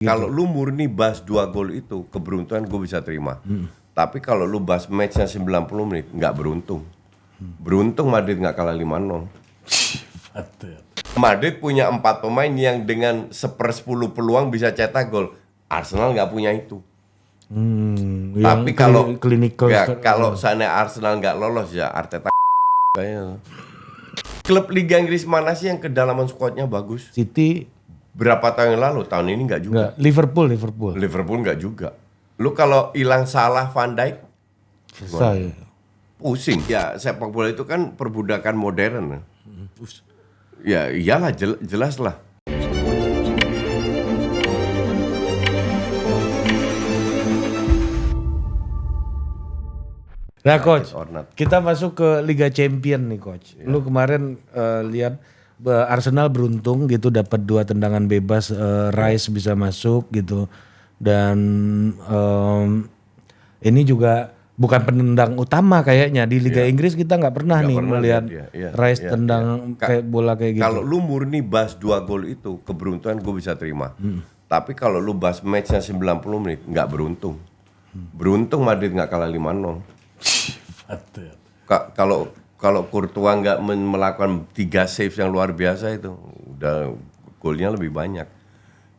Kalau lu murni bahas 2 gol itu, keberuntungan gue bisa terima. Tapi kalau lu bahas matchnya 90 menit, nggak beruntung. Beruntung Madrid nggak kalah 5-0. Madrid punya 4 pemain yang dengan 1/10 peluang bisa cetak gol. Arsenal nggak punya itu. Tapi kalau sana Arsenal nggak lolos ya Arteta kayaknya. Klub Liga Inggris mana sih yang kedalaman skuadnya bagus? City. Berapa tahun yang lalu? Tahun ini nggak juga. Liverpool Nggak juga. Lu kalau hilang Salah, Van Dijk, selesai. pusing. Ya sepak bola itu kan perbudakan modern. Ya iyalah jelas lah. Nah coach, kita masuk ke Liga Champion nih coach. Lu kemarin lihat Arsenal beruntung gitu dapat 2 tendangan bebas, Rice bisa masuk gitu. Dan ini juga bukan penendang utama kayaknya di Liga Inggris, kita nggak pernah melihat Rice tendang kayak bola kayak gitu. Kalau lu murni bahas 2 gol itu, keberuntungan gue bisa terima. Tapi kalau lu bahas matchnya 90 menit, nggak beruntung. Beruntung Madrid nggak kalah 5-0. Kalau Courtois nggak melakukan 3 save yang luar biasa itu, udah golnya lebih banyak.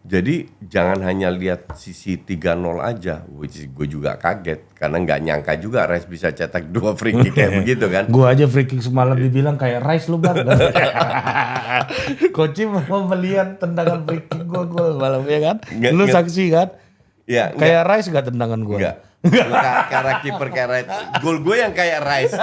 Jadi jangan hanya lihat sisi 3-0 aja, which gue juga kaget karena nggak nyangka juga Rice bisa cetak 2 free kick kayak begitu kan. Gue aja free kick semalam dibilang kayak Rice lu bang. Coach mau melihat tendangan free kick gue malam ya kan. Lu saksi kan? Ya, kayak Rice gak tendangan gue? Enggak. Karena kiper kayak Rice. Gol gue yang kayak Rice.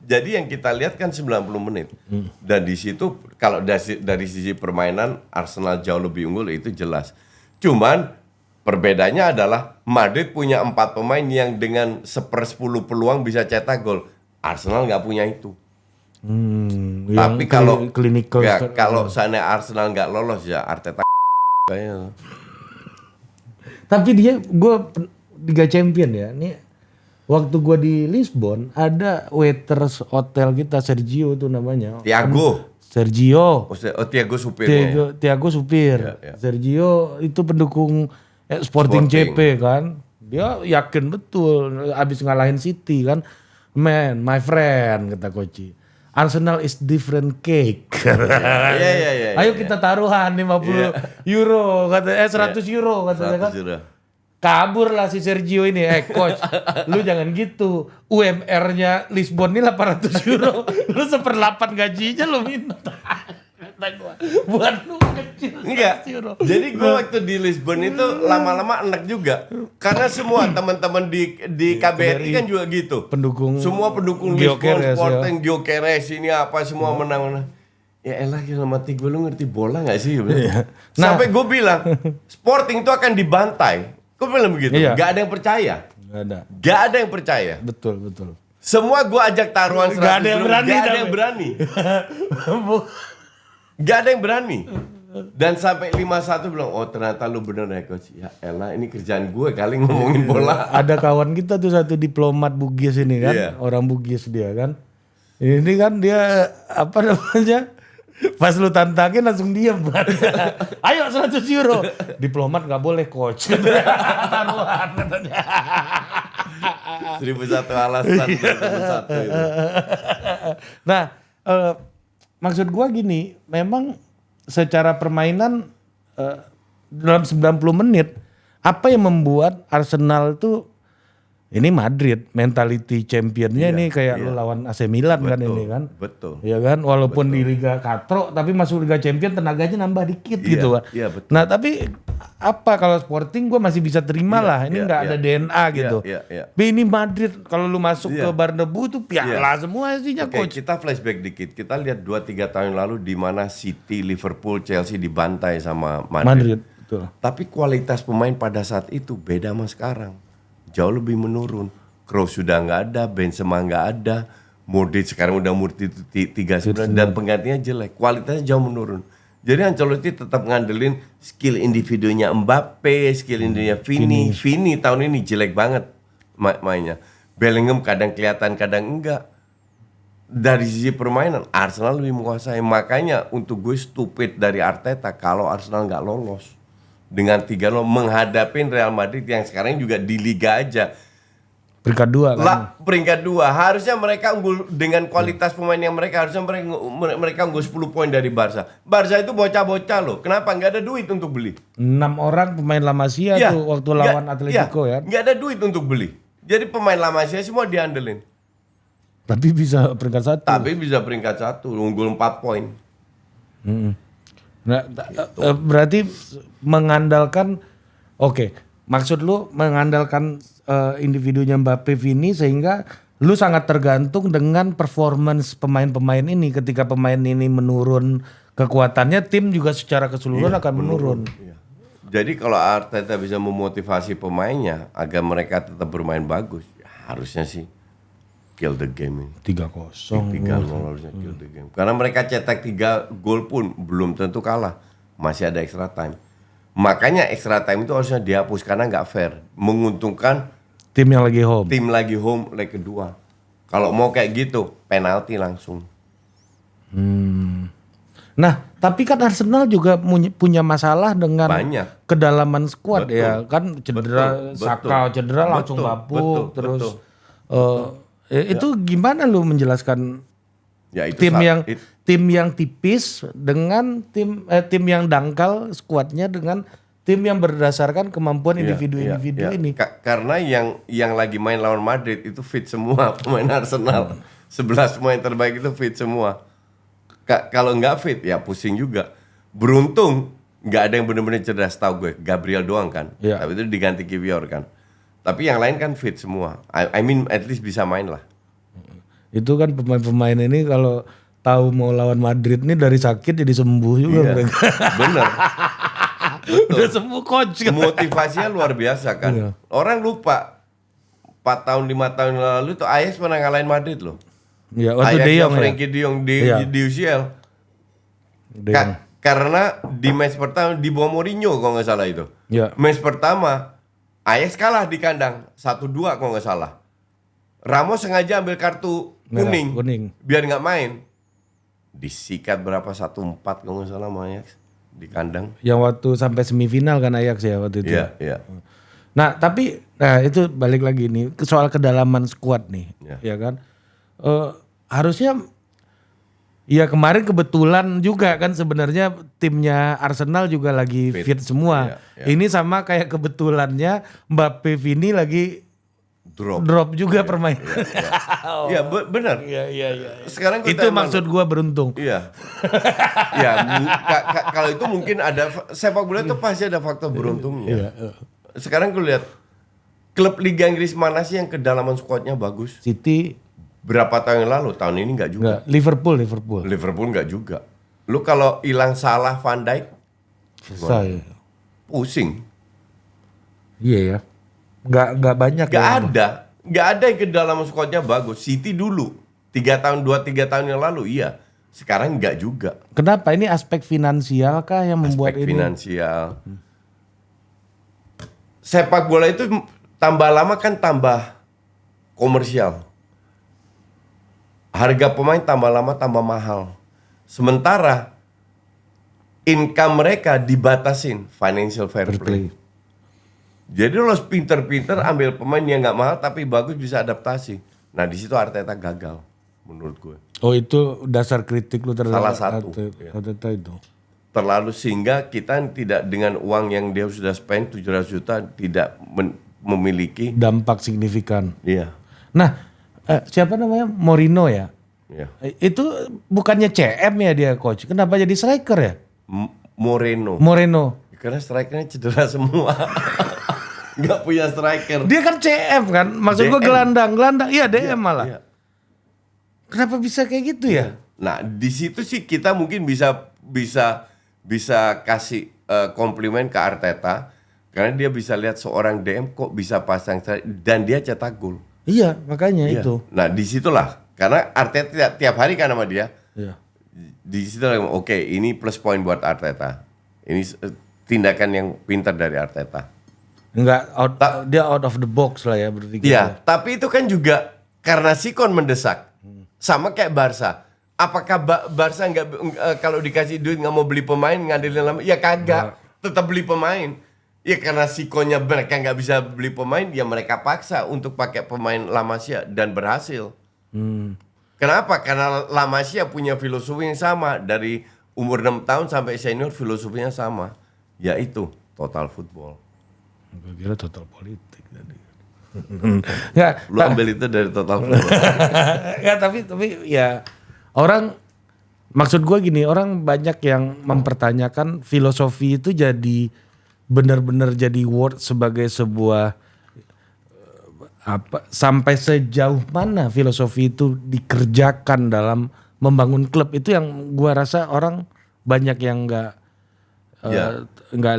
Jadi yang kita lihat kan 90 menit. Dan di situ kalau dari sisi permainan Arsenal jauh lebih unggul itu jelas. Cuman perbedaannya adalah Madrid punya 4 pemain yang dengan 1/10 peluang bisa cetak gol. Arsenal nggak punya itu. Tapi kalau sana Arsenal nggak lolos ya Arteta kayaknya. Tapi gue Liga Champion ya. Ini waktu gue di Lisbon ada waiters hotel kita, Sergio tuh namanya. Sergio supir. Thiago supir. Ya. Sergio itu pendukung Sporting CP kan. Dia yakin betul abis ngalahin City kan. Man, my friend kata Koci. Arsenal is different cake. Ayo kita taruhan 50 euro kata 100 euro katanya kan. Kabur lah si Sergio ini. Coach, lu jangan gitu. UMR-nya Lisbon ini 800 euro. Lu 1/8 gajinya lu minta. Buat lu kecil. Enggak. Jadi gue waktu di Lisbon itu lama-lama enak juga. Karena semua teman-teman di KBRI kan juga gitu. Semua pendukung Lisbon, Sporting, Gyökeres ini apa semua menang. Ya elah gila mati gue, lu ngerti bola gak sih? Sampai gue bilang Sporting itu akan dibantai. Gue bilang begitu. Gak ada yang percaya. Gak ada yang percaya. Betul. Semua gue ajak taruhan 100 gak ada yang berani. Gak ada yang berani. Dan sampai 5-1 bilang, oh ternyata lu bener ya coach. Ya elah ini kerjaan gue kali ngomongin bola. Ada kawan kita tuh satu diplomat Bugis ini kan. Orang Bugis dia kan. Ini kan dia apa namanya. Pas lu tantangin langsung diam. Ayo 100 euro. Diplomat gak boleh coach. Taruhan katanya. 1001 alasan. Nah maksud gua gini, memang secara permainan dalam 90 menit, apa yang membuat Arsenal tuh, ini Madrid, mentality championnya ini kayak lu lawan AC Milan kan ini kan. Betul. Ya kan, walaupun di Liga Katro, tapi masuk Liga Champion tenaganya nambah dikit gitu kan. Iya, betul. Nah tapi apa kalau Sporting gue masih bisa terima lah, ini nggak ada DNA gitu. Tapi ini Madrid, kalau lu masuk ke Bernabeu tuh piala semua isinya coach. Kita flashback dikit, kita lihat 2-3 tahun lalu di mana City, Liverpool, Chelsea dibantai sama Madrid. Betul. Tapi kualitas pemain pada saat itu beda sama sekarang. Jauh lebih menurun. Kroos sudah nggak ada, Benzema nggak ada, Modric sekarang udah umur 39 dan penggantinya jelek. Kualitasnya jauh menurun. Jadi Ancelotti tetap ngandelin skill individunya Mbappe, skill individunya Vini. Vini tahun ini jelek banget mainnya. Bellingham kadang kelihatan, kadang enggak. dari sisi permainan Arsenal lebih menguasai. Makanya untuk gue stupid dari Arteta kalau Arsenal nggak lolos dengan 3-0 menghadapi Real Madrid yang sekarang juga di Liga aja. Peringkat 2 kan. Peringkat 2. Harusnya mereka unggul dengan kualitas pemain yang mereka, harusnya mereka unggul 10 poin dari Barca. Barca itu bocah-bocah loh. Kenapa? Nggak ada duit untuk beli. 6 orang pemain La Masia tuh waktu lawan Atletico ya. Nggak ada duit untuk beli. Jadi pemain La Masia semua diandelin. Tapi bisa peringkat 1. Tapi bisa peringkat 1, unggul 4 poin. Nah, berarti mengandalkan, maksud lu mengandalkan individunya Mbappe, Vini, sehingga lu sangat tergantung dengan performance pemain-pemain ini. Ketika pemain ini menurun kekuatannya, tim juga secara keseluruhan akan menurun. Iya. Jadi kalau Arteta bisa memotivasi pemainnya agar mereka tetap bermain bagus, ya harusnya sih kill the game ini. 3-0 harusnya kill the game. Karena mereka cetak 3 gol pun belum tentu kalah. Masih ada extra time. Makanya extra time itu harusnya dihapus karena nggak fair. Menguntungkan tim yang lagi home. Tim lagi home leg kedua. Kalau mau kayak gitu, penalti langsung. Nah, tapi kan Arsenal juga punya masalah dengan kedalaman skuad ya. Kan cedera, Saka cedera langsung bapuk. Terus itu gimana lu menjelaskan ya, itu tim yang tipis dengan tim yang dangkal skuadnya dengan tim yang berdasarkan kemampuan individu-individu ini. Karena yang lagi main lawan Madrid itu fit semua pemain Arsenal. 11 pemain terbaik itu fit semua. Kalau nggak fit ya pusing juga. Beruntung nggak ada yang benar-benar cedera, setahu gue. Gabriel doang kan. Tapi itu diganti Kiwior kan. Tapi yang lain kan fit semua. I mean at least bisa main lah. Itu kan pemain-pemain ini kalau tahu mau lawan Madrid nih dari sakit jadi sembuh juga mereka. Bener. Udah sembuh coach. Motivasinya luar biasa kan. Iya. Orang lupa 4 tahun 5 tahun lalu tuh Ajax pernah ngalahin Madrid loh. Iya, waktu De Jong Frenkie De Jong di UCL. Karena di match pertama di bawah Mourinho kalau nggak salah itu. Iya. Match pertama Ajax kalah di kandang 1-2 kalau nggak salah. Ramos sengaja ambil kartu kuning biar nggak main. Disikat berapa 1-4 kalau nggak salah sama Ajax di kandang. Yang waktu sampai semifinal kan Ajax ya waktu itu. Iya. Nah tapi itu balik lagi nih soal kedalaman skuad nih, ya kan. Harusnya ya kemarin kebetulan juga kan sebenarnya timnya Arsenal juga lagi fit semua. Ini sama kayak kebetulannya Mbappe, Vini lagi drop juga permainan. Iya benar. Iya. Sekarang itu maksud gua beruntung. Iya. Kalau itu mungkin ada sepak bola itu pasti ada faktor beruntungnya. Sekarang gue lihat klub Liga Inggris mana sih yang kedalaman skuadnya bagus? City. Berapa tahun yang lalu? Tahun ini nggak juga. Liverpool nggak juga. Lu kalau hilang Salah, Van Dijk, selesai. Pusing. Iya ya. Nggak banyak. Nggak ada yang kedalaman skuadnya bagus. City dulu 2-3 tahun yang lalu iya. Sekarang nggak juga. Kenapa? Ini aspek finansial kah yang membuat aspek ini? Finansial. Sepak bola itu tambah lama kan tambah komersial. Harga pemain tambah lama tambah mahal. Sementara income mereka dibatasin financial fair play. Jadi lo harus pinter-pinter ambil pemain yang nggak mahal tapi bagus bisa adaptasi. Nah di situ Arteta gagal menurut gue. Oh itu dasar kritik lu terhadap salah satu Arteta itu. Terlalu sehingga kita tidak dengan uang yang dia sudah spend 700 juta tidak memiliki dampak signifikan. Iya. Nah siapa namanya Mourinho ya? Iya. Itu bukannya CM ya dia coach? Kenapa jadi striker ya? Moreno. Karena strikernya cedera semua. Nggak punya striker. Dia kan CM kan? Maksud gue gelandang. Iya DM malah. Iya. Kenapa bisa kayak gitu ya? Nah di situ sih kita mungkin bisa kasih komplimen ke Arteta. Karena dia bisa lihat seorang DM kok bisa pasang dan dia cetak gol. Iya, makanya itu. Nah, disitulah karena Arteta tiap hari kan sama dia. Iya. Di situ oke, ini plus point buat Arteta. Ini tindakan yang pintar dari Arteta. Dia out of the box lah ya berpikir. Iya, tapi itu kan juga karena Sikon mendesak. Sama kayak Barca. Apakah Barca kalau dikasih duit nggak mau beli pemain ngandelin lama? Ya kagak, tetap beli pemain. Ya karena sikonya mereka nggak bisa beli pemain, ya mereka paksa untuk pakai pemain La Masia dan berhasil. Kenapa? Karena La Masia punya filosofi yang sama dari umur 6 tahun sampai senior, filosofinya sama, yaitu total football. Gue kira total politik tadi. Lu ambil itu dari total football. Ya tapi ya orang, maksud gue gini, orang banyak yang mempertanyakan filosofi itu jadi benar-benar jadi word sebagai sebuah sampai sejauh mana filosofi itu dikerjakan dalam membangun klub, itu yang gue rasa orang banyak yang nggak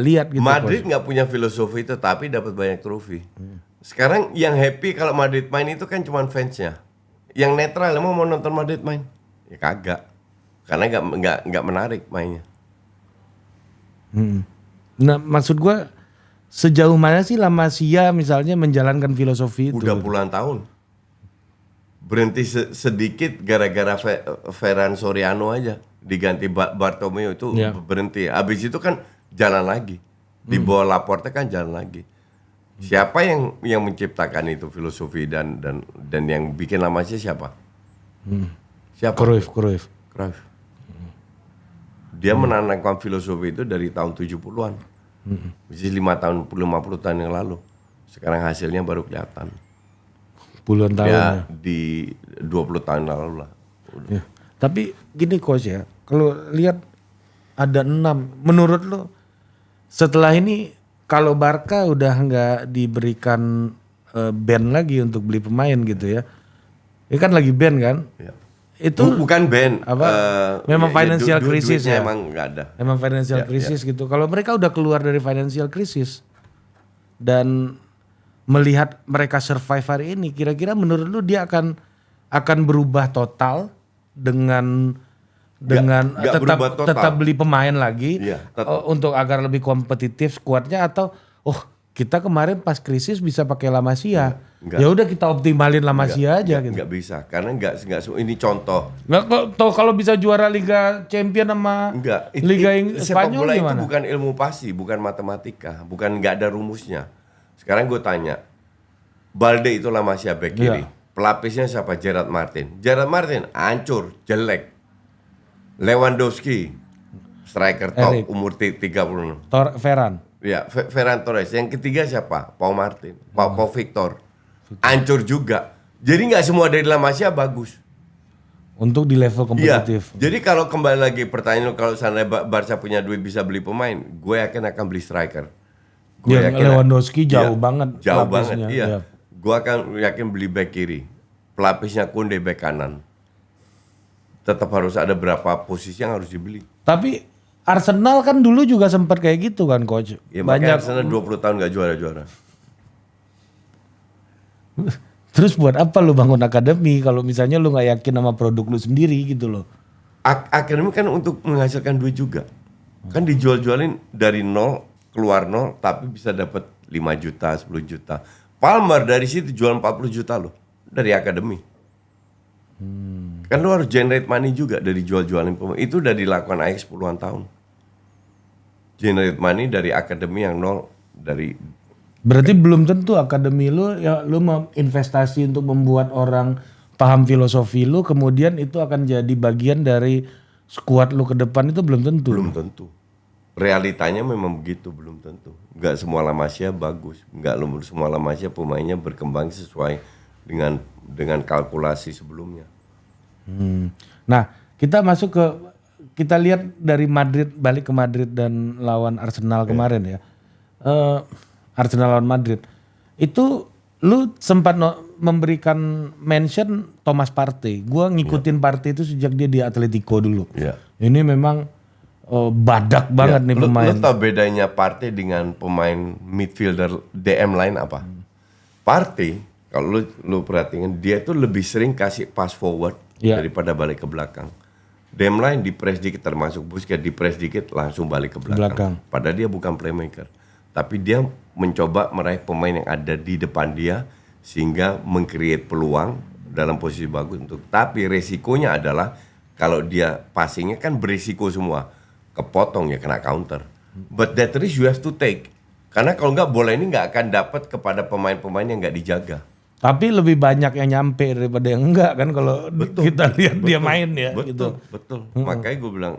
lihat gitu. Madrid nggak punya filosofi itu tapi dapat banyak trofi. Sekarang yang happy kalau Madrid main itu kan cuma fansnya. Yang netral emang mau nonton Madrid main? Ya kagak. Karena nggak menarik mainnya. Nah maksud gue sejauh mana sih La Masia misalnya menjalankan filosofi itu? Udah puluhan tahun. Berhenti sedikit gara-gara Ferran Soriano aja. Diganti Bartomeu itu berhenti. Abis itu kan jalan lagi. Di bawah Laporte kan jalan lagi. Siapa yang menciptakan itu filosofi dan yang bikin La Masia siapa? Siapa? Cruyff. Dia menanamkan filosofi itu dari tahun 70-an. Masih 50 tahun yang lalu. Sekarang hasilnya baru kelihatan. Puluhan tahun ya. Di 20 tahun lalu lah. Ya. Tapi gini coach ya, kalau lihat ada 6, menurut lo setelah ini kalau Barca udah nggak diberikan ban lagi untuk beli pemain gitu ya. Ini kan lagi ban kan? Ya. Itu bukan ban, memang financial crisis ya. Emang nggak ada. Emang financial crisis gitu. Kalau mereka udah keluar dari financial crisis dan melihat mereka survive hari ini, kira-kira menurut lu dia akan berubah total dengan tetap beli pemain lagi untuk agar lebih kompetitif skuadnya, atau kita kemarin pas krisis bisa pakai La Masia. Ya udah kita optimalin La Masia aja gitu. Enggak bisa karena enggak ini contoh. Kalau bisa juara Liga Champion sama Liga Spanyol gimana? Itu bukan ilmu pasti, bukan matematika, bukan enggak ada rumusnya. Sekarang gue tanya, Balde itu La Masia back kiri. Pelapisnya siapa? Gerard Martin. Gerard Martin hancur, jelek. Lewandowski striker top umur 36. Ferran. Ya, Ferran Torres. Yang ketiga siapa? Pau Martin, Pau Victor. Hancur juga. Jadi nggak semua dari La Masia bagus. Untuk di level kompetitif. Ya, jadi kalau kembali lagi pertanyaan, kalau seandainya Barca punya duit bisa beli pemain, gue akan beli striker. Lewandowski jauh banget. Jauh banget, iya. Gue akan yakin beli back kiri. Pelapisnya Koundé back kanan. Tetap harus ada berapa posisi yang harus dibeli. Tapi Arsenal kan dulu juga sempat kayak gitu kan coach. Ya, banyak Arsenal 20 tahun gak juara-juara. Terus buat apa lu bangun akademi kalau misalnya lu gak yakin sama produk lu sendiri gitu loh. Akademi kan untuk menghasilkan duit juga. Kan dijual-jualin dari nol, keluar nol, tapi bisa dapat 5 juta, 10 juta. Palmer dari situ jual 40 juta loh dari akademi. Kan lu harus generate money juga dari jual-jualin pemain. Itu udah dilakukan Ajax puluhan tahun. Generate money dari akademi yang nol dari. Berarti belum tentu akademi lu ya lu mau investasi untuk membuat orang paham filosofi lu, kemudian itu akan jadi bagian dari skuad lu ke depan, itu belum tentu. Belum tentu. Realitanya memang begitu, belum tentu. Enggak semua La Masia bagus. Enggak semua La Masia pemainnya berkembang sesuai dengan kalkulasi sebelumnya. Nah, kita lihat dari Madrid, balik ke Madrid dan lawan Arsenal kemarin ya. Arsenal lawan Madrid. Itu lu sempat memberikan mention Thomas Partey. Gua ngikutin Partey itu sejak dia di Atletico dulu. Ini memang badak banget nih pemain. Lu tau bedanya Partey dengan pemain midfielder DM lain apa? Partey, kalau lu perhatiin, dia tuh lebih sering kasih pass forward daripada balik ke belakang. DM lain di press dikit, termasuk Busquets di press dikit langsung balik ke belakang. Padahal dia bukan playmaker. Tapi dia mencoba meraih pemain yang ada di depan dia sehingga meng-create peluang dalam posisi bagus tapi resikonya adalah kalau dia passingnya kan berisiko semua, kepotong ya kena counter. But that risk you have to take. Karena kalau nggak bola ini nggak akan dapat kepada pemain-pemain yang nggak dijaga. Tapi lebih banyak yang nyampe daripada yang enggak kan kalau kita lihat dia main ya. Betul. Makanya gue bilang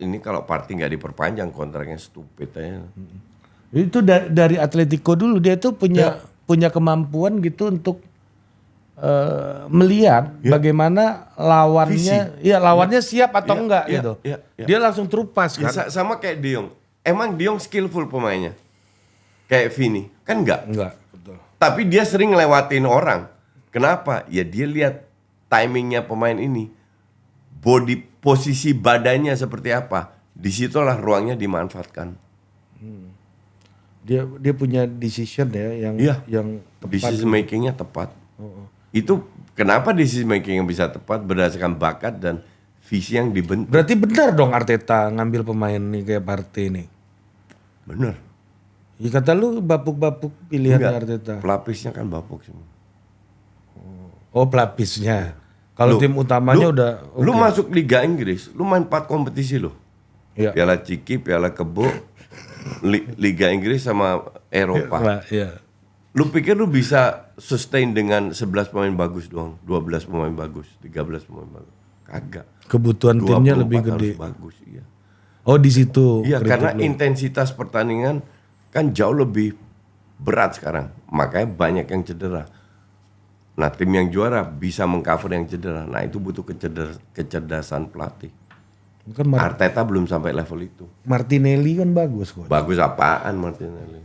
ini kalau Partey nggak diperpanjang kontraknya stupid aja. Itu dari Atletico dulu dia tuh punya kemampuan gitu untuk melihat bagaimana lawannya, lawannya siap atau enggak gitu. Dia langsung terupas kan. Sama kayak De Jong. Emang De Jong skillful pemainnya. Kayak Vini, kan enggak? Enggak, betul. Tapi dia sering ngelewatin orang. Kenapa? Ya dia lihat timingnya pemain ini. Posisi badannya seperti apa. Disitulah ruangnya dimanfaatkan. Dia punya decision ya yang tepat. Decision makingnya tepat. Itu kenapa decision making yang bisa tepat berdasarkan bakat dan visi yang dibentuk. Berarti benar dong Arteta ngambil pemain nih kayak Partey nih. Bener. Ya kata lu bapuk-bapuk pilihan Arteta. Pelapisnya kan bapuk semua. Oh pelapisnya. Kalau tim utamanya udah Lu masuk Liga Inggris, lu main 4 kompetisi lu. Iya. Piala Ciki, Piala Kebo, Liga Inggris sama Eropa. Iya. Lu pikir lu bisa sustain dengan 11 pemain bagus doang, 12 pemain bagus, 13 pemain bagus? Kagak. Kebutuhan timnya lebih gede. Bagus, iya. Oh di situ. Iya, karena intensitas pertandingan kan jauh lebih berat sekarang. Makanya banyak yang cedera. Nah, tim yang juara bisa mengcover yang cedera. Nah, itu butuh kecerdasan pelatih. Kan Arteta belum sampai level itu. Martinelli kan bagus kok. Bagus apaan Martinelli?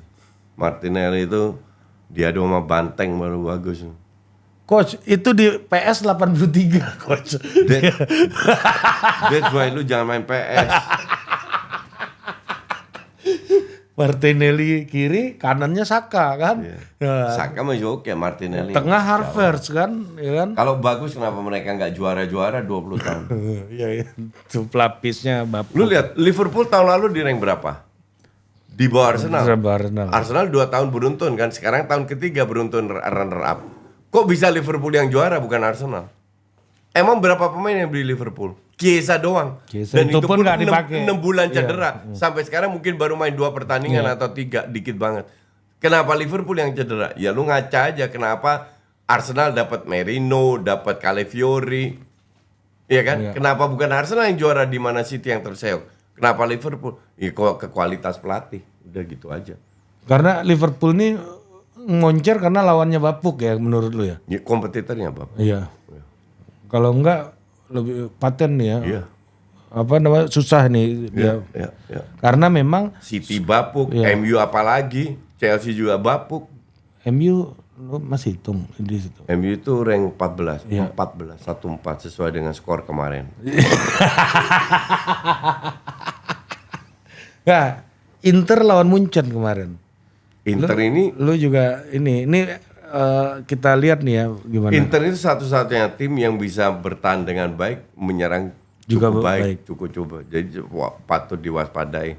Martinelli itu dia sama Banteng baru bagus. Coach, itu di PS 83, coach. That's why lu jangan main PS. Martinelli kiri, kanannya Saka kan? Yeah. Saka masih oke, Martinelli. Tengah Havertz kan, ya kan? Kalau bagus kenapa mereka nggak juara-juara 20 tahun? Iya, itu pelapisnya bapuk. Lu lihat Liverpool tahun lalu di rank berapa? Di bawah Arsenal. Arsenal 2 tahun beruntun kan, sekarang tahun ketiga beruntun runner up. Kok bisa Liverpool yang juara bukan Arsenal? Emang berapa pemain yang beli Liverpool? Chiesa doang. Dan itu pun nggak dipakai. 6 bulan cedera. Sampai sekarang mungkin baru main 2 pertandingan atau 3, dikit banget. Kenapa Liverpool yang cedera? Ya lu ngaca aja kenapa Arsenal dapat Merino, dapat Calafiori. Iya kan? Kenapa bukan Arsenal yang juara di mana City yang terseok? Kenapa Liverpool? Ya kok ke kualitas pelatih. Udah gitu aja. Karena Liverpool ini ngoncer karena lawannya bapuk ya menurut lu ya? Ya kompetitornya bapuk. Iya. Kalau enggak lebih paten nih ya. Iya. Apa namanya susah nih dia. Iya. Karena memang City bapuk, MU apalagi, Chelsea juga bapuk. MU lu masih hitung di situ. MU itu rank 14, 14 sesuai dengan skor kemarin. Nah, Inter lawan Munchen kemarin. Inter lu juga ini kita lihat nih ya gimana. Inter itu satu-satunya tim yang bisa bertahan dengan baik, menyerang cukup baik. Cukup coba. Jadi patut diwaspadai.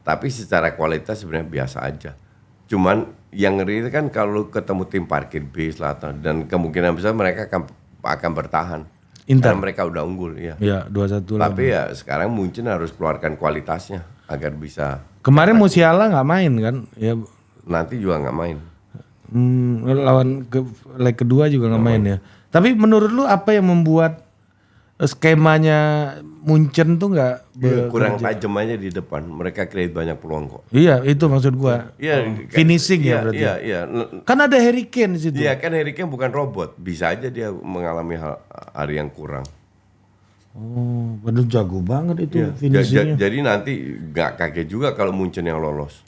Tapi secara kualitas sebenarnya biasa aja. Cuman yang ngeri itu kan kalau ketemu tim parkir bis lah dan kemungkinan besar mereka akan bertahan. Inter. Karena mereka udah unggul ya. Iya, 2-1. Tapi ya sekarang Munchen harus keluarkan kualitasnya agar bisa. Kemarin Musiala nggak main kan? Ya. Nanti juga nggak main. Lawan leg kedua juga nggak main ya. Tapi menurut lu apa yang membuat skemanya Munchen tuh nggak kurang tajam aja di depan? Mereka create banyak peluang kok. Iya itu maksud gua. Iya, finishing ya berarti. Iya. Kan ada Harry Kane di situ. Iya kan Harry Kane bukan robot, bisa aja dia mengalami hari yang kurang. Oh, bener jago banget itu finishingnya. Jadi nanti nggak kaget juga kalau Munchen yang lolos.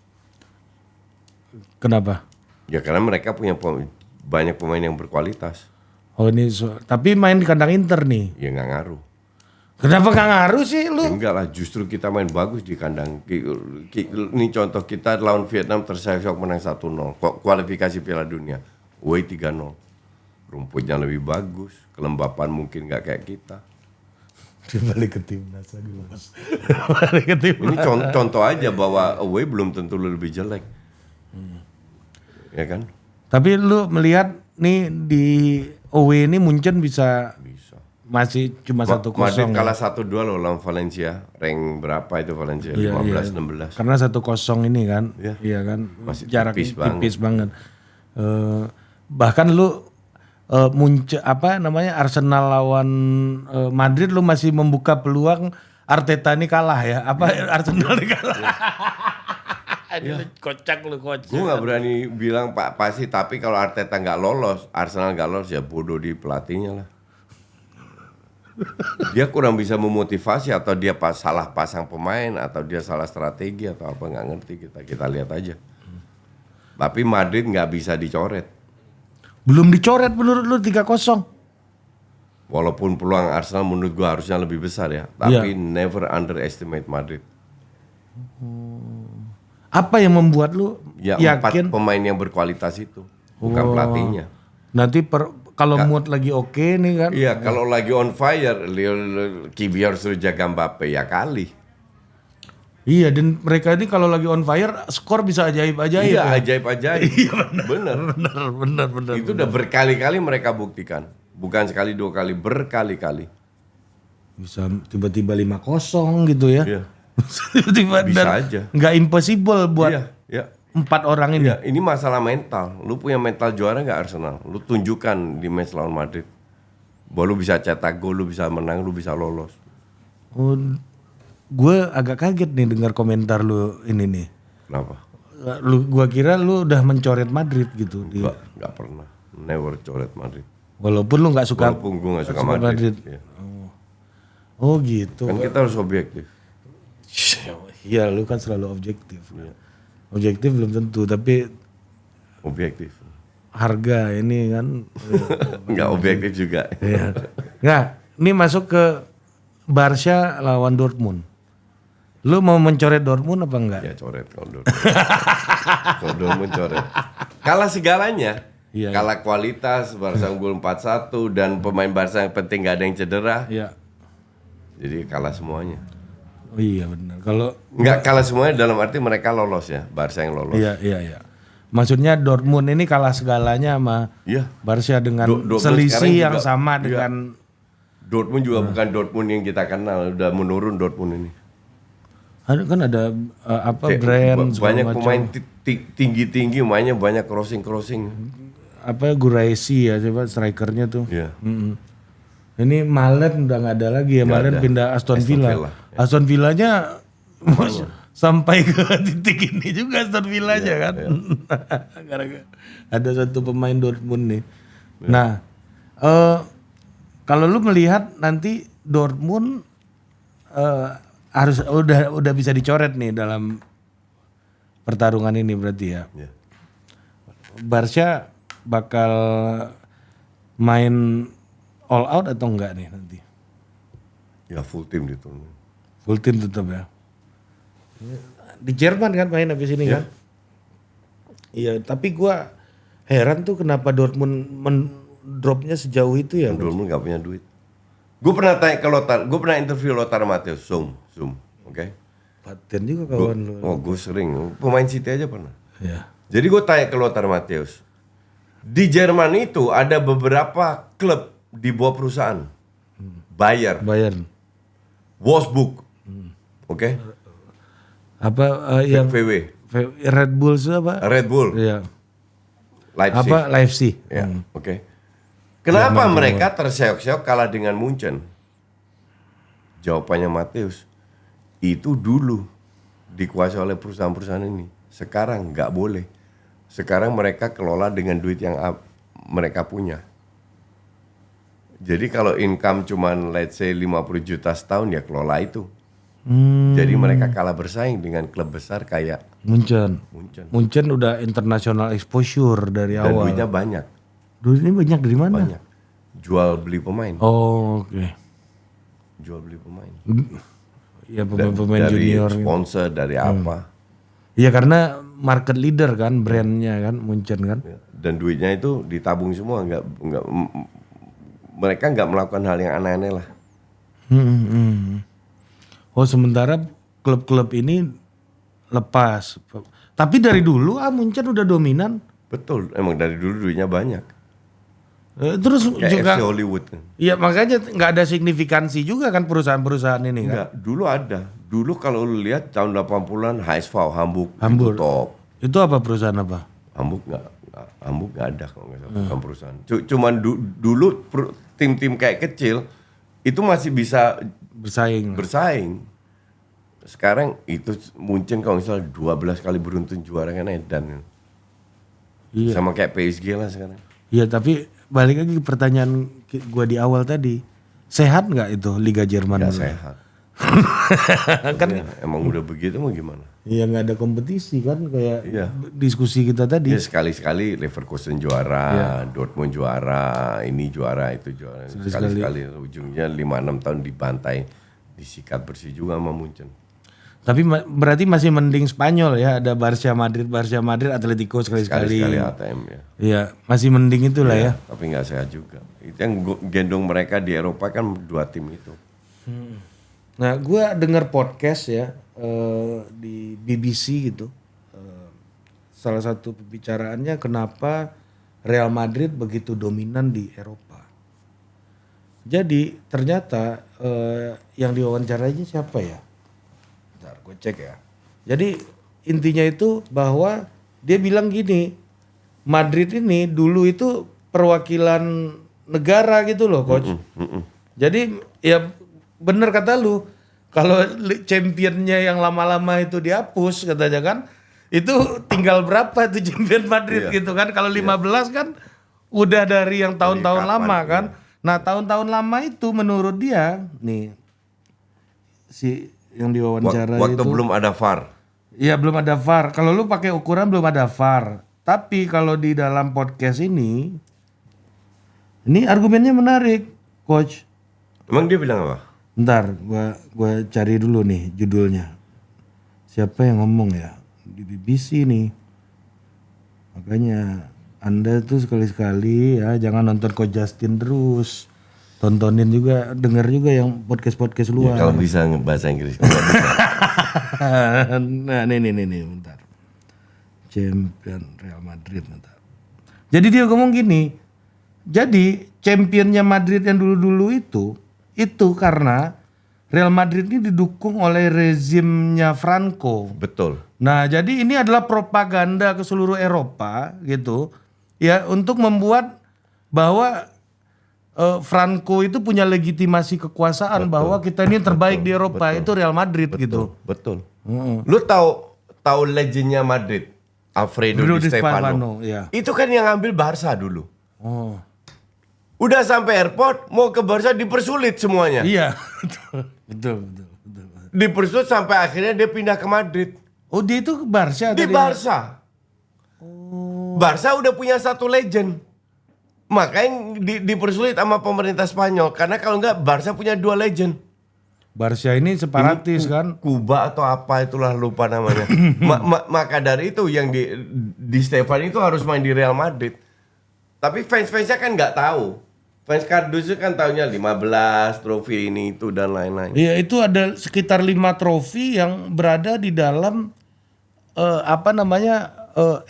Kenapa? Ya karena mereka punya banyak pemain yang berkualitas. Oh ini tapi main di kandang Inter nih. Ya nggak ngaruh. Kenapa nggak ngaruh sih lu? Ya, enggak lah, justru kita main bagus di kandang. Ini contoh kita lawan Vietnam terseok menang 1-0. Kualifikasi Piala Dunia, away 3-0. Rumputnya lebih bagus, kelembapan mungkin nggak kayak kita. Balik ke timnas lagi Mas. Ini contoh aja bahwa away belum tentu lebih jelek. Ya kan? Tapi lu melihat nih di away ini Munchen bisa Bisa. masih cuma 1-0. Madrid kalah 1-2 loh lawan Valencia. Rank berapa itu Valencia? 15-16. Karena 1-0 ini kan. Iya. Iya kan. Masih Jarak tipis banget. Bahkan lu Arsenal lawan Madrid lu masih membuka peluang Arteta ini kalah ya. Arsenal ini kalah. Kocak. Gue gak berani bilang pasti, tapi kalau Arteta gak lolos, Arsenal gak lolos, ya bodoh di pelatihnya lah. Dia kurang bisa memotivasi, atau dia salah pasang pemain, atau dia salah strategi, atau apa, gak ngerti. Kita lihat aja. Tapi Madrid gak bisa dicoret. Belum dicoret menurut lu 3-0. Walaupun peluang Arsenal menurut gue harusnya lebih besar ya. Tapi never underestimate Madrid. Apa yang membuat lu Ya, 4 yakin? pemain yang berkualitas itu. Bukan pelatihnya. Nanti kalau mood lagi oke nih kan. Iya, kalau lagi on fire, Kibiar suruh jaga Mbappe ya kali. Iya, dan mereka ini kalau lagi on fire skor bisa ajaib-ajaib. Iya, ajaib-ajaib. Iya, bener. Itu udah berkali-kali mereka buktikan. Bukan sekali 2 kali, berkali-kali. Bisa tiba-tiba 5-0 gitu ya. Iya. Tiba-tiba Bisa aja. Nggak impossible buat Iya. 4 orang ini. Ya, ini masalah mental. Lu punya mental juara nggak Arsenal? Lu tunjukkan di match lawan Madrid. Bahwa lu bisa cetak gol, lu bisa menang, lu bisa lolos. Gue agak kaget nih dengar komentar lu ini nih. Kenapa? Gua kira lu udah mencoret Madrid gitu. Nggak pernah. Never coret Madrid. Walaupun lu nggak suka. Walaupun gue nggak suka Madrid. Ya. Oh gitu. Kan kita harus objektif. Iya, lu kan selalu objektif. Ya. Objektif belum tentu, tapi objektif. Harga ini kan nggak objektif juga. Ya. Nggak, ini masuk ke Barca lawan Dortmund. Lu mau mencoret Dortmund apa enggak? Ya coret kalau Dortmund. Kalau Dortmund coret. Kalah segalanya. Iya, kalah kualitas, Barca unggul 4-1 dan pemain Barca yang penting nggak ada yang cedera. Iya. Jadi kalah semuanya. Oh iya benar. Kalau nggak kalah semuanya dalam arti mereka lolos ya, Barca yang lolos. Iya. Maksudnya Dortmund ini kalah segalanya sama Barca dengan selisih yang sama dengan Dortmund juga bukan Dortmund yang kita kenal, udah menurun Dortmund ini. Kan ada brand banyak pemain tinggi-tinggi, mainnya banyak crossing. Guraisi ya coba strikernya tuh. Iya. Ini Malen udah nggak ada lagi ya, Malen pindah Aston Villa. Aston Villanya sampai ke titik ini juga Aston Villanya kan. Gara-gara ada satu pemain Dortmund nih. Nah, kalau lu melihat nanti Dortmund harus udah bisa dicoret nih dalam pertarungan ini berarti ya. Barca bakal main all out atau enggak nih nanti? Ya full tim gitu. Full tim tetap ya. Di Jerman kan main habis ini kan? Iya, tapi gua heran tuh kenapa Dortmund dropnya sejauh itu ya. Dortmund nggak punya duit. Gue pernah tanya ke Lothar, gue pernah interview Lothar Matthäus, Zoom, oke? Paten juga kawan lu. Oh, gue sering, pemain City aja pernah. Ya. Jadi gue tanya ke Lothar Matthäus, di Jerman itu ada beberapa klub di bawah perusahaan, Bayern, Wolfsburg, oke? Apa yang VW, Red Bull itu apa? Red Bull, Iya. Leipzig, Leipzig. Ya, oke. Kenapa mereka terseok-seok kalah dengan Munchen? Jawabannya Matthäus, itu dulu dikuasai oleh perusahaan-perusahaan ini. Sekarang nggak boleh. Sekarang mereka kelola dengan duit yang mereka punya. Jadi kalau income cuman let's say 50 juta setahun ya kelola itu. Jadi mereka kalah bersaing dengan klub besar kayak Munchen udah international exposure dari dan awal. duitnya banyak. Duitnya banyak dari mana? Banyak. Jual beli pemain. Oh, oke. Jual beli pemain. Ya pemain dari junior. Sponsor dari apa? Iya karena market leader kan, brandnya kan, Munchen kan. Dan duitnya itu ditabung semua, mereka nggak melakukan hal yang aneh-aneh lah. Oh sementara klub-klub ini lepas. Tapi dari dulu Munchen udah dominan. Betul, emang dari dulu duitnya banyak. Terus kayak juga FC Hollywood. Iya makanya nggak ada signifikansi juga kan perusahaan-perusahaan ini kan. Enggak, dulu ada. Dulu kalau lu lihat tahun 80-an HSV Hamburg Hamburg. itu top. Itu apa perusahaan apa? Hamburg nggak ada kalau nggak salah, bukan perusahaan. Cuman dulu tim-tim kayak kecil itu masih bisa bersaing. Sekarang itu Munchen kalau misalnya 12 kali beruntun juara kan edan. Iya. Sama kayak PSG lah sekarang. Iya tapi balik lagi ke pertanyaan gua di awal tadi. Sehat nggak itu Liga Jerman? Nggak sehat. Kan ya, emang udah begitu mau gimana? Iya nggak ada kompetisi kan kayak diskusi kita tadi. Ya, sekali-sekali Leverkusen juara, Dortmund juara, ini juara, itu juara. Sekali-sekali ujungnya 5-6 tahun dibantai, disikat bersih juga sama Munchen. Tapi berarti masih mending Spanyol ya, ada Barca Madrid, Atletico sekali-sekali. Sekali-sekali ATM ya. Iya, masih mending itulah ya. Tapi nggak sehat juga. Itu yang gendong mereka di Eropa kan 2 tim itu. Nah, gue dengar podcast ya di BBC gitu. Salah satu pembicaraannya kenapa Real Madrid begitu dominan di Eropa. Jadi ternyata yang diwawancarainya siapa ya? Bentar, gue cek ya. Jadi intinya itu bahwa dia bilang gini, Madrid ini dulu itu perwakilan negara gitu loh, coach. Jadi ya bener kata lu, kalau championnya yang lama-lama itu dihapus katanya kan, itu tinggal berapa itu champion Madrid gitu kan. Kalau 15 kan udah dari yang tahun-tahun lama kan. Nah tahun-tahun lama itu menurut dia, nih si yang diwawancara waktu itu. belum ada VAR. Iya belum ada VAR. Kalau lu pakai ukuran belum ada VAR. Tapi kalau di dalam podcast ini argumennya menarik, coach. Emang dia bilang apa? Bentar, gua cari dulu nih judulnya. Siapa yang ngomong ya? Di BBC nih. Makanya Anda tuh sekali-sekali ya jangan nonton Coach Justin terus. Tontonin juga, denger juga yang podcast-podcast luar. Ya, kalau bisa bahasa Inggris. Nah, nih, bentar. Champion Real Madrid, bentar. Jadi dia ngomong gini. Jadi championnya Madrid yang dulu-dulu itu karena Real Madrid ini didukung oleh rezimnya Franco. Betul. Nah, jadi ini adalah propaganda ke seluruh Eropa gitu. Ya, untuk membuat bahwa Franco itu punya legitimasi kekuasaan bahwa kita ini terbaik di Eropa, itu Real Madrid gitu. Betul. Lu tahu legendnya Madrid, Alfredo Di Stefano. Ya. Itu kan yang ngambil Barca dulu. Oh. Udah sampai airport mau ke Barca dipersulit semuanya. Iya, betul. Dipersulit sampai akhirnya dia pindah ke Madrid. Oh, dia itu ke Barca di tadi. Barca. Oh. Barca udah punya satu legend. Makanya dipersulit sama pemerintah Spanyol. Karena kalau enggak Barca punya 2 legend. Barca ini separatis kan. Kuba atau apa itulah lupa namanya. Maka dari itu yang di Stefan itu harus main di Real Madrid. Tapi fans-fansnya kan nggak tahu. Fans kardus kan tahunya 15 trofi ini itu dan lain-lain. Iya itu ada sekitar 5 trofi yang berada di dalam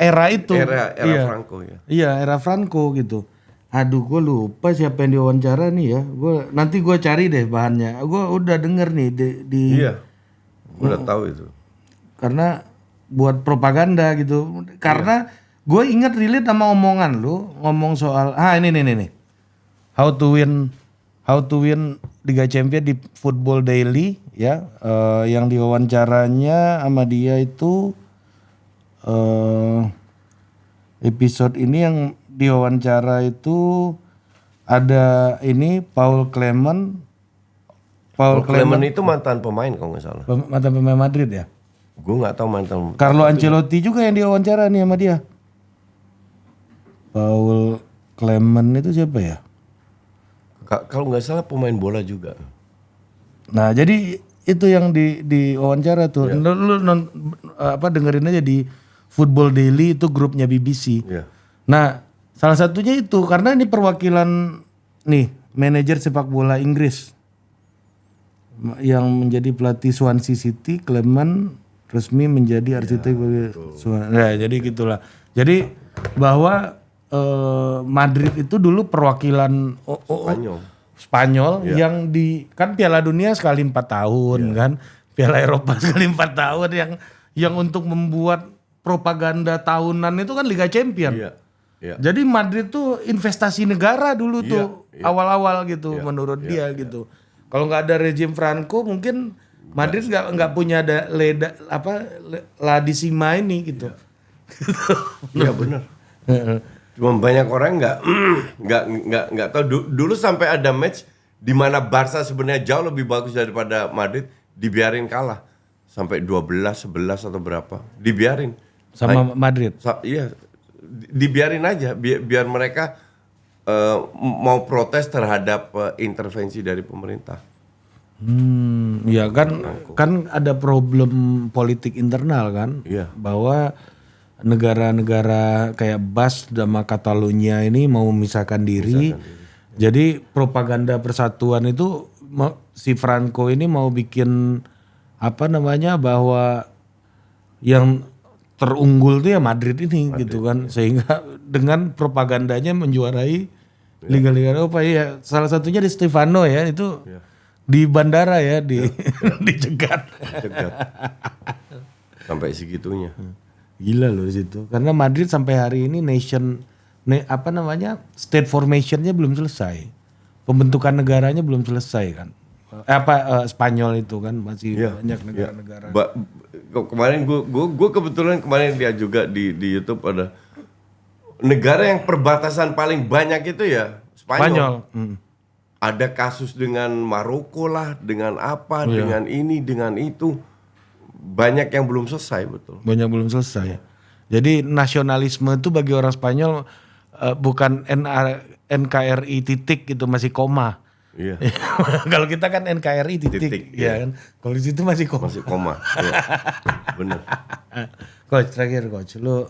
era itu. Era Franco ya. Iya era Franco gitu. Aduh gue lupa siapa yang diwawancara nih ya. Nanti gue cari deh bahannya. Gue udah denger nih di Iya. Gue udah tahu itu. Karena buat propaganda gitu. Karena gue ingat relate sama omongan lu ngomong soal ini. How to win Liga Champions di Football Daily ya. Yang diwawancaranya sama dia itu episode ini yang diwawancara itu ada ini Paul Clement itu mantan pemain kalau nggak salah. Mantan pemain Madrid ya? Gue nggak tahu mantan. Carlo Ancelotti juga yang diwawancara nih sama dia. Paul Clement itu siapa ya? Kalau nggak salah pemain bola juga. Nah jadi itu yang di wawancara tuh. Ya. Lu dengerin aja di Football Daily itu grupnya BBC. Ya. Nah salah satunya itu karena ini perwakilan nih manajer sepak bola Inggris yang menjadi pelatih Swansea City, Clement resmi menjadi arsitek. Nah, jadi gitulah. Jadi bahwa Madrid itu dulu perwakilan Spanyol yang kan Piala Dunia sekali 4 tahun kan, Piala Eropa sekali 4 tahun yang untuk membuat propaganda tahunan itu kan Liga Champion. Jadi Madrid tuh investasi negara dulu tuh awal-awal gitu menurut dia gitu. Kalau nggak ada rezim Franco mungkin Madrid nggak punya La Decima ini gitu. Iya benar. Cuma banyak orang nggak tahu dulu sampai ada match di mana Barca sebenarnya jauh lebih bagus daripada Madrid, dibiarin kalah sampai 12-11 atau berapa, dibiarin sama Madrid. Iya, dibiarin aja biar mereka mau protes terhadap intervensi dari pemerintah. Ya kan ada problem politik internal kan, bahwa negara-negara kayak Bas sama Catalunya ini mau memisahkan diri. Jadi propaganda persatuan itu si Franco ini mau bikin bahwa yang terunggul tuh ya Madrid ini gitu kan, sehingga dengan propagandanya menjuarai liga-liga Eropa ya. Salah satunya di Stefano ya itu di bandara ya dicegat. Sampai segitunya. Gila loh di situ. Karena Madrid sampai hari ini state formationnya belum selesai. Pembentukan negaranya belum selesai kan. Spanyol itu kan masih banyak negara-negara. Kemarin gue kebetulan kemarin lihat juga di YouTube ada negara yang perbatasan paling banyak itu ya Spanyol. Ada kasus dengan Maroko lah, dengan apa, dengan ini, dengan itu. Banyak yang belum selesai, betul. Banyak belum selesai. Jadi nasionalisme itu bagi orang Spanyol bukan NKRI titik gitu, masih koma. Iya. Kalau kita kan NKRI titik ya kan. Kalau di situ masih koma. Masih koma. Iya. Bener. Coach, terakhir Coach, lu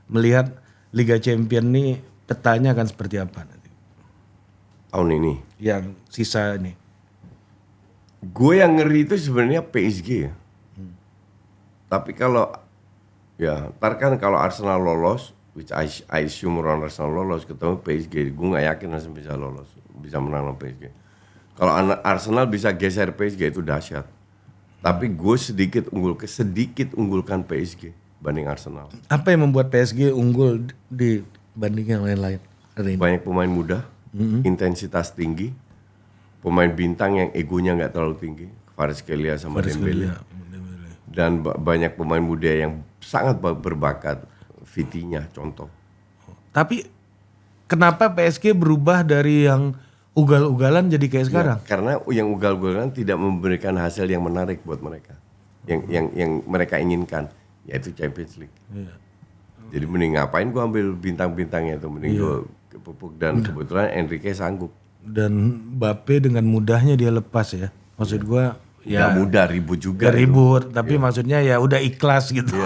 melihat Liga Champion nih petanya akan seperti apa nanti? Tahun ini. Yang sisa ini. Gue yang ngeri itu sebenarnya PSG ya. Tapi kalau ntar kan kalau Arsenal lolos, which I assume Arsenal lolos ketemu PSG, gue nggak yakin Arsenal bisa lolos, bisa menang lawan PSG. Kalau Arsenal bisa geser PSG itu dahsyat. Tapi gue sedikit unggulkan PSG banding Arsenal. Apa yang membuat PSG unggul dibanding yang lain-lain? Banyak pemain muda, intensitas tinggi, pemain bintang yang egonya nggak terlalu tinggi, Kvaratskhelia sama Dembele. Dan banyak pemain muda yang sangat berbakat, Vitinha contoh. Tapi kenapa PSG berubah dari yang ugal-ugalan jadi kayak sekarang? Karena yang ugal-ugalan tidak memberikan hasil yang menarik buat mereka. Yang mereka inginkan, yaitu Champions League. Jadi mending ngapain gua ambil bintang-bintangnya itu, mending gua kepupuk, dan kebetulan Enrique sanggup. Dan Mbappe dengan mudahnya dia lepas ya. Maksud gua ya mudah, ribut juga. Ribut, tapi maksudnya ya udah ikhlas gitu.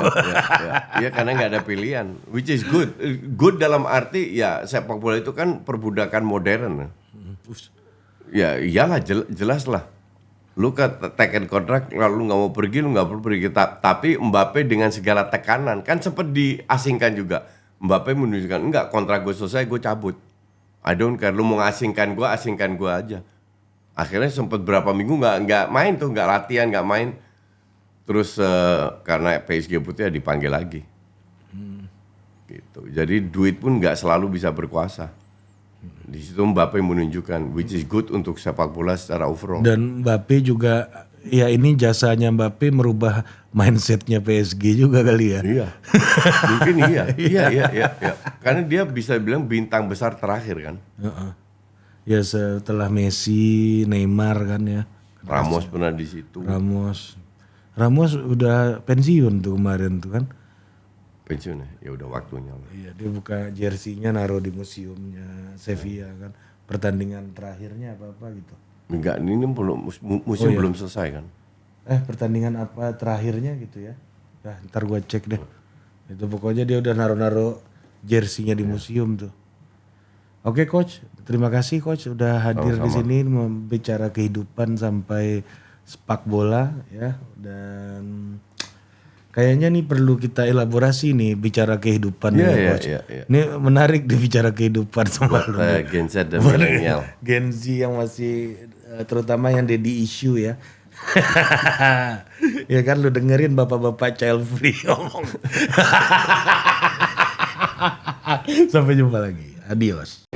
Iya, karena nggak ada pilihan, which is good. Good dalam arti ya sepak bola itu kan perbudakan modern. Ya iyalah, jelas lah. Lu taken kontrak, lalu nggak mau pergi, lu nggak perlu pergi. Tapi Mbappe dengan segala tekanan kan sempat diasingkan juga. Mbappe menunjukkan enggak, kontrak gue selesai, gue cabut. I don't care, lu mau asingkan gue aja. Akhirnya sempat berapa minggu nggak main tuh, nggak latihan, nggak main. Terus karena PSG putih dipanggil lagi. Gitu. Jadi duit pun nggak selalu bisa berkuasa. Di situ Mbappe menunjukkan, which is good untuk sepak bola secara overall. Dan Mbappe juga, ya ini jasanya Mbappe merubah mindsetnya PSG juga kali ya. Iya, mungkin iya. Karena dia bisa bilang bintang besar terakhir kan. Ya setelah Messi, Neymar kan ya. Ramos pernah di situ. Ramos udah pensiun tuh kemarin tuh kan. Pensiun ya udah waktunya. Iya, dia buka jersinya naruh di museumnya Sevilla kan. Pertandingan terakhirnya apa gitu. Enggak, ini musim belum selesai kan. Pertandingan apa terakhirnya gitu ya. Nah, ntar gua cek deh. Itu pokoknya dia udah naruh jersinya di museum tuh. Oke Coach, terima kasih Coach udah hadir di sini membicara kehidupan sampai sepak bola ya, dan kayaknya nih perlu kita elaborasi nih bicara kehidupan Iya, nih, iya, Coach. iya, iya. Ini menarik di bicara kehidupan sama lu. Gen Z dan milenial. Gen Z yang masih terutama yang daddy issue ya. Ya kan lu dengerin bapak-bapak child free ngomong. Sampai jumpa lagi. Adios.